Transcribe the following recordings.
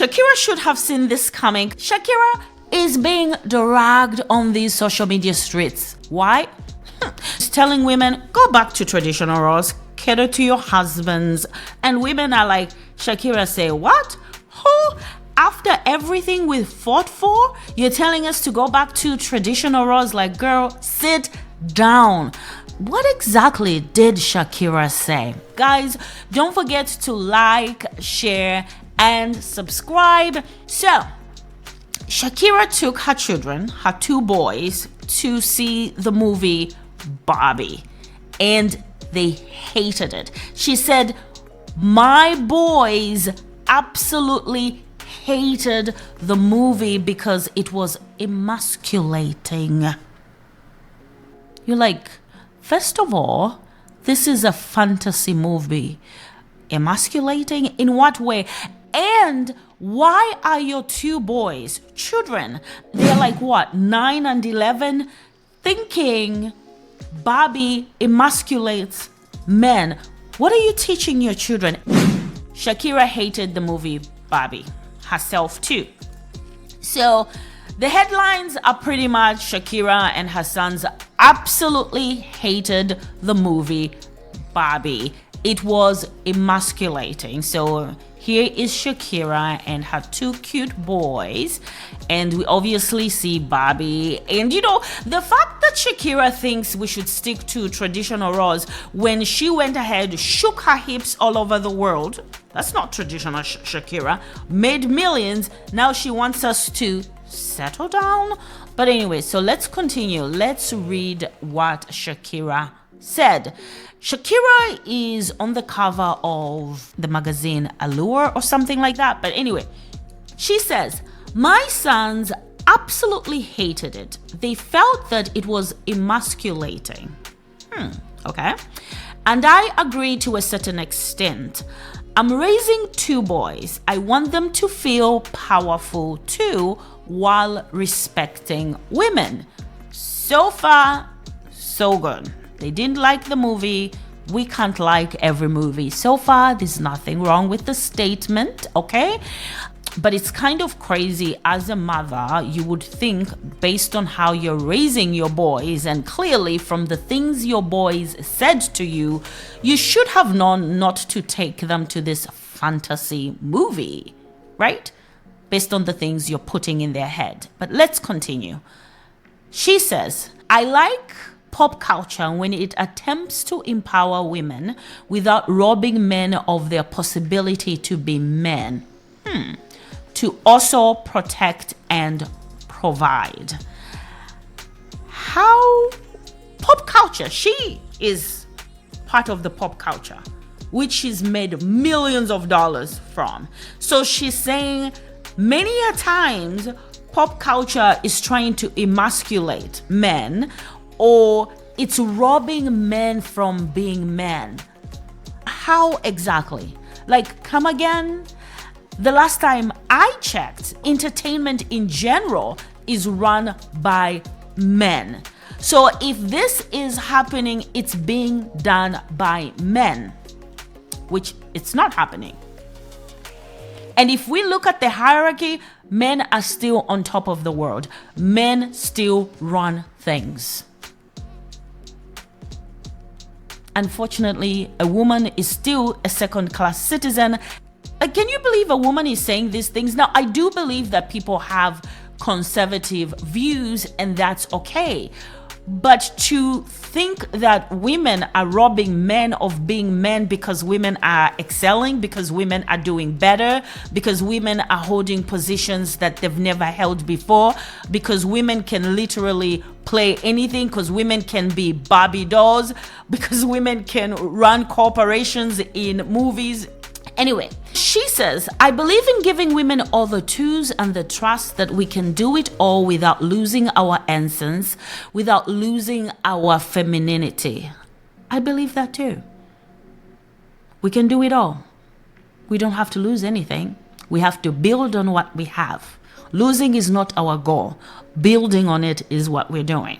Shakira should have seen this coming. Shakira is being dragged on these social media streets. Why? It's telling women, go back to traditional roles, cater to your husbands. And women are like, Shakira say, what? Who? After everything we fought for, you're telling us to go back to traditional roles? Like, girl, sit down. What exactly did Shakira say? Guys, don't forget to like, share, and subscribe. So, Shakira took her children, her two boys, to see the movie Barbie, and they hated it. She said, my boys absolutely hated the movie because it was emasculating. You're like, first of all, this is a fantasy movie. Emasculating? In what way? And why are your two boys, children, they're like what, 9 and 11, thinking Barbie emasculates men? What are you teaching your children? Shakira hated the movie Barbie herself too. So the headlines are pretty much Shakira and her sons absolutely hated the movie Barbie. It was emasculating. So here is Shakira and her two cute boys, and we obviously see Barbie. And you know, the fact that Shakira thinks we should stick to traditional roles when she went ahead, shook her hips all over the world, that's not traditional Shakira, made millions, now she wants us to settle down. But anyway, so let's continue. Let's read what Shakira said. Shakira is on the cover of the magazine Allure or something like that. But anyway, she says, my sons absolutely hated it. They felt that it was emasculating. Okay. And I agree to a certain extent. I'm raising two boys. I want them to feel powerful too while respecting women. So far, so good. They didn't like the movie. We can't like every movie. So far, there's nothing wrong with the statement, okay? But it's kind of crazy. As a mother, you would think, based on how you're raising your boys, and clearly from the things your boys said to you, you should have known not to take them to this fantasy movie, right? Based on the things you're putting in their head. But let's continue. She says, I like pop culture when it attempts to empower women without robbing men of their possibility to be men. To also protect and provide. How pop culture, she is part of the pop culture, which she's made millions of dollars from. So she's saying many a times pop culture is trying to emasculate men, or it's robbing men from being men. How exactly? Like, come again? The last time I checked, entertainment in general is run by men. So if this is happening, it's being done by men, which it's not happening. And if we look at the hierarchy, men are still on top of the world. Men still run things. Unfortunately, a woman is still a second-class citizen. Can you believe a woman is saying these things? Now, I do believe that people have conservative views, and that's okay. But to think that women are robbing men of being men because women are excelling, because women are doing better, because women are holding positions that they've never held before, because women can literally play anything, because women can be Barbie dolls, because women can run corporations in movies. Anyway, she says, I believe in giving women all the tools and the trust that we can do it all without losing our essence, without losing our femininity. I believe that too. We can do it all. We don't have to lose anything. We have to build on what we have. Losing is not our goal. Building on it is what we're doing.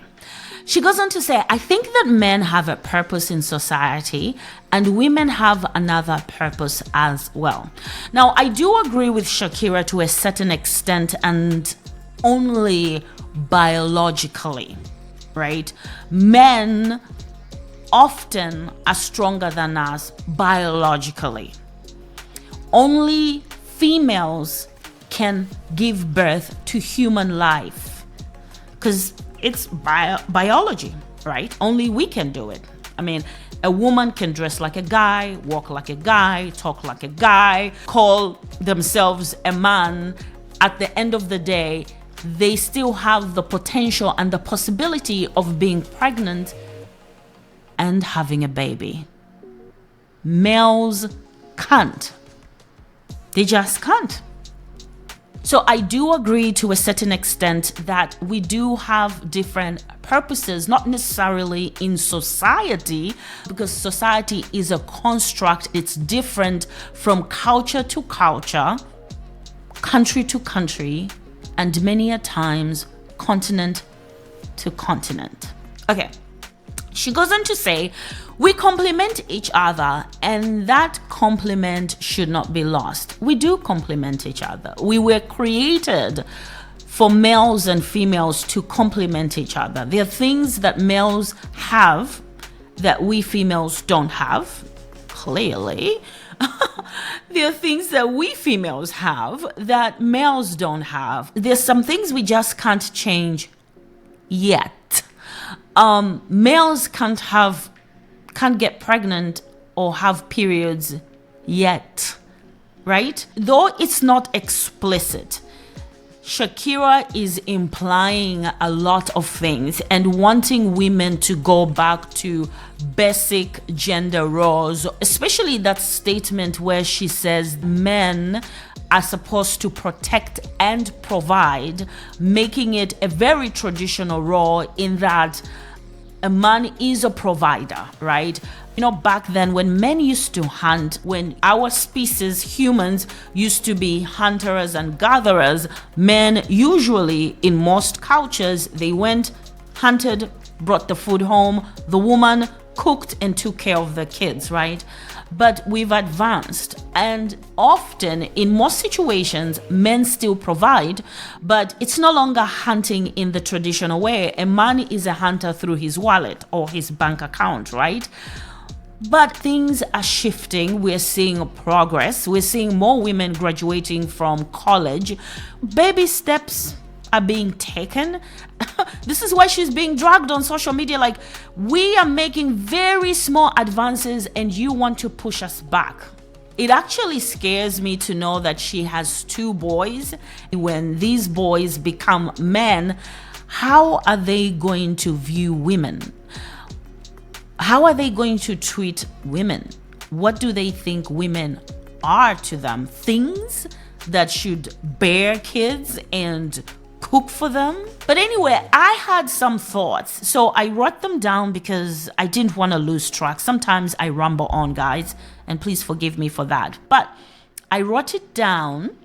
She goes on to say, I think that men have a purpose in society and women have another purpose as well. Now, I do agree with Shakira to a certain extent and only biologically, right? Men often are stronger than us biologically. Only females can give birth to human life because it's biology, right? Only we can do it. I mean, a woman can dress like a guy, walk like a guy, talk like a guy, call themselves a man. At the end of the day, they still have the potential and the possibility of being pregnant and having a baby. Males can't. They just can't. So I do agree to a certain extent that we do have different purposes, not necessarily in society, because society is a construct. It's different from culture to culture, country to country, and many a times continent to continent. Okay. She goes on to say, we complement each other and that complement should not be lost. We do complement each other. We were created for males and females to complement each other. There are things that males have that we females don't have, clearly. There are things that we females have that males don't have. There's some things we just can't change yet. Males can't get pregnant or have periods yet, right? Though it's not explicit, Shakira is implying a lot of things and wanting women to go back to basic gender roles, especially that statement where she says men are supposed to protect and provide, making it a very traditional role in that a man is a provider, right? You know, back then when men used to hunt, when our species, humans, used to be hunters and gatherers, men usually, in most cultures, they went, hunted, brought the food home, the woman cooked and took care of the kids, right? But we've advanced, and often in most situations men still provide, but it's no longer hunting in the traditional way. A man is a hunter through his wallet or his bank account, right? But things are shifting. We're seeing progress. We're seeing more women graduating from college. Baby steps are being taken. This is why she's being dragged on social media. Like, we are making very small advances and you want to push us back. It actually scares me to know that she has 2 boys. When these boys become men, how are they going to view women? How are they going to treat women? What do they think women are to them? Things that should bear kids and cook for them? But anyway, I had some thoughts, so I wrote them down because I didn't want to lose track. Sometimes I ramble on, guys, and please forgive me for that. But I wrote it down,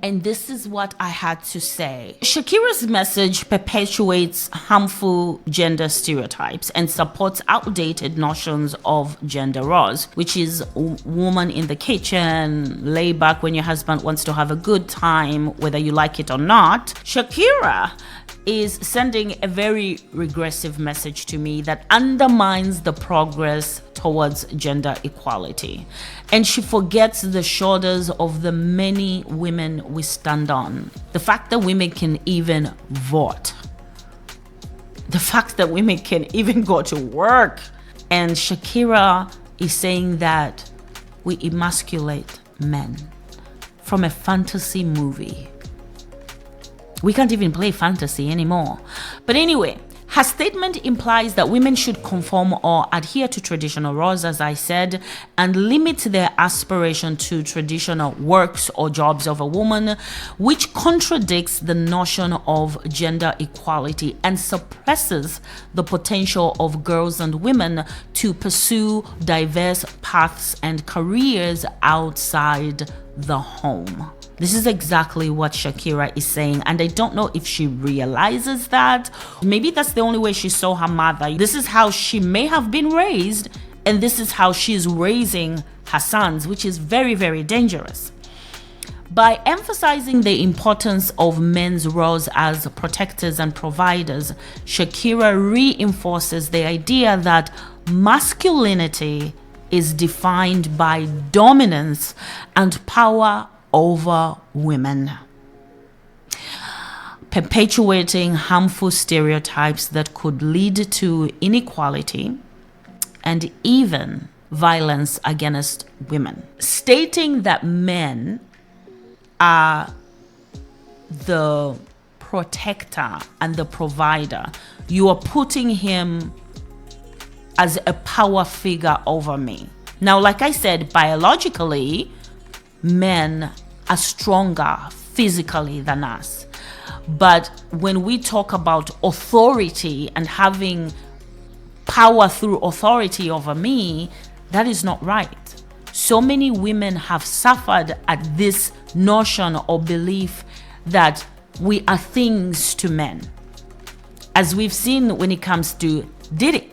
and this is what I had to say. Shakira's message perpetuates harmful gender stereotypes and supports outdated notions of gender roles, which is woman in the kitchen, lay back when your husband wants to have a good time, whether you like it or not. Shakira is sending a very regressive message to me that undermines the progress towards gender equality. And she forgets the shoulders of the many women we stand on. The fact that women can even vote. The fact that women can even go to work. And Shakira is saying that we emasculate men from a fantasy movie. We can't even play fantasy anymore. But anyway, her statement implies that women should conform or adhere to traditional roles, as I said, and limit their aspiration to traditional works or jobs of a woman, which contradicts the notion of gender equality and suppresses the potential of girls and women to pursue diverse paths and careers outside the home. This is exactly what Shakira is saying, and I don't know if she realizes that. Maybe that's the only way she saw her mother. This is how she may have been raised, and this is how she's raising her sons, which is very, very dangerous. By emphasizing the importance of men's roles as protectors and providers, Shakira reinforces the idea that masculinity is defined by dominance and power over women, perpetuating harmful stereotypes that could lead to inequality and even violence against women. Stating that men are the protector and the provider, you are putting him as a power figure over me. Now, like I said, biologically, men are stronger physically than us. But when we talk about authority and having power through authority over me, that is not right. So many women have suffered at this notion or belief that we are things to men. As we've seen when it comes to Diddy,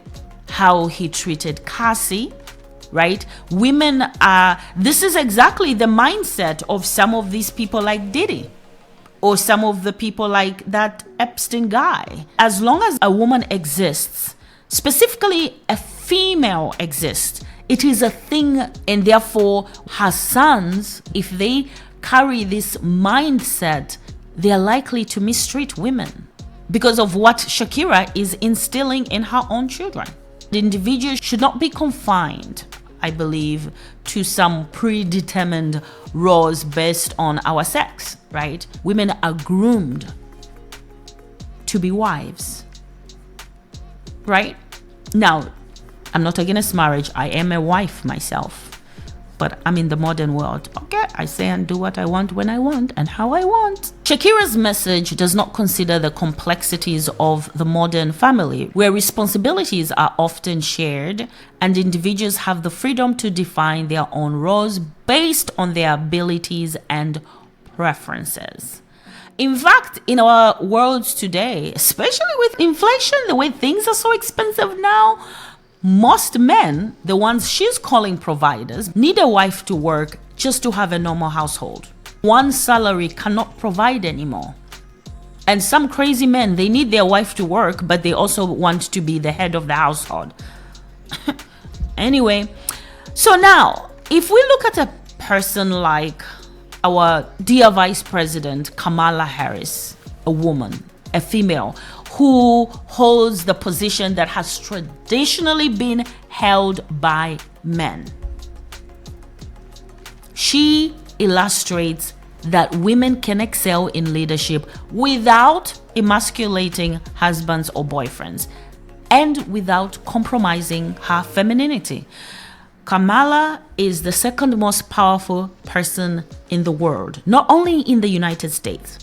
how he treated Cassie, right? Women are, this is exactly the mindset of some of these people like Diddy, or some of the people like that Epstein guy. As long as a woman exists, specifically a female exists, it is a thing, and therefore her sons, if they carry this mindset, they are likely to mistreat women because of what Shakira is instilling in her own children. The individual should not be confined, I believe, to some predetermined roles based on our sex, right? Women are groomed to be wives, right? Now, I'm not against marriage. I am a wife myself, but I'm in the modern world. Okay, I say and do what I want when I want and how I want. Shakira's message does not consider the complexities of the modern family, where responsibilities are often shared and individuals have the freedom to define their own roles based on their abilities and preferences. In fact, in our world today, especially with inflation, the way things are so expensive now, most men, the ones she's calling providers, need a wife to work just to have a normal household. One salary cannot provide anymore. And some crazy men, they need their wife to work, but they also want to be the head of the household. Anyway, so now, if we look at a person like our dear Vice President Kamala Harris, a woman, a female, who holds the position that has traditionally been held by men. She illustrates that women can excel in leadership without emasculating husbands or boyfriends and without compromising her femininity. Kamala is the second most powerful person in the world, not only in the United States,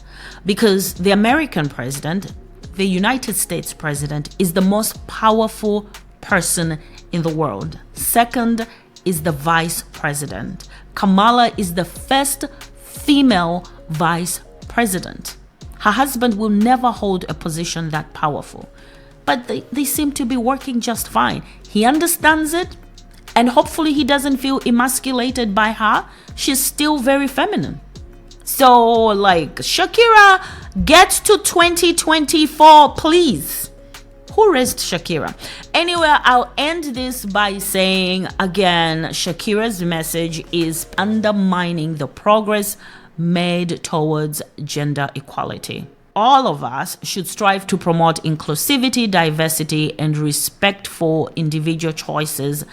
because the American president, the United States president, is the most powerful person in the world. Second is the vice president. Kamala is the first female vice president. Her husband will never hold a position that powerful, but they seem to be working just fine. He understands it, and hopefully he doesn't feel emasculated by her. She's still very feminine. So, like, Shakira, get to 2024, please. Who raised Shakira? Anyway, I'll end this by saying, again, Shakira's message is undermining the progress made towards gender equality. All of us should strive to promote inclusivity, diversity, and respect for individual choices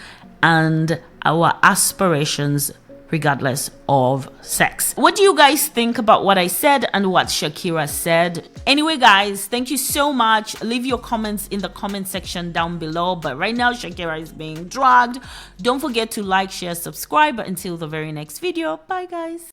and our aspirations, regardless of sex. What do you guys think about what I said and what Shakira said? Anyway, guys, thank you so much. Leave your comments in the comment section down below. But right now, Shakira is being dragged. Don't forget to like, share, subscribe. Until the very next video. Bye, guys.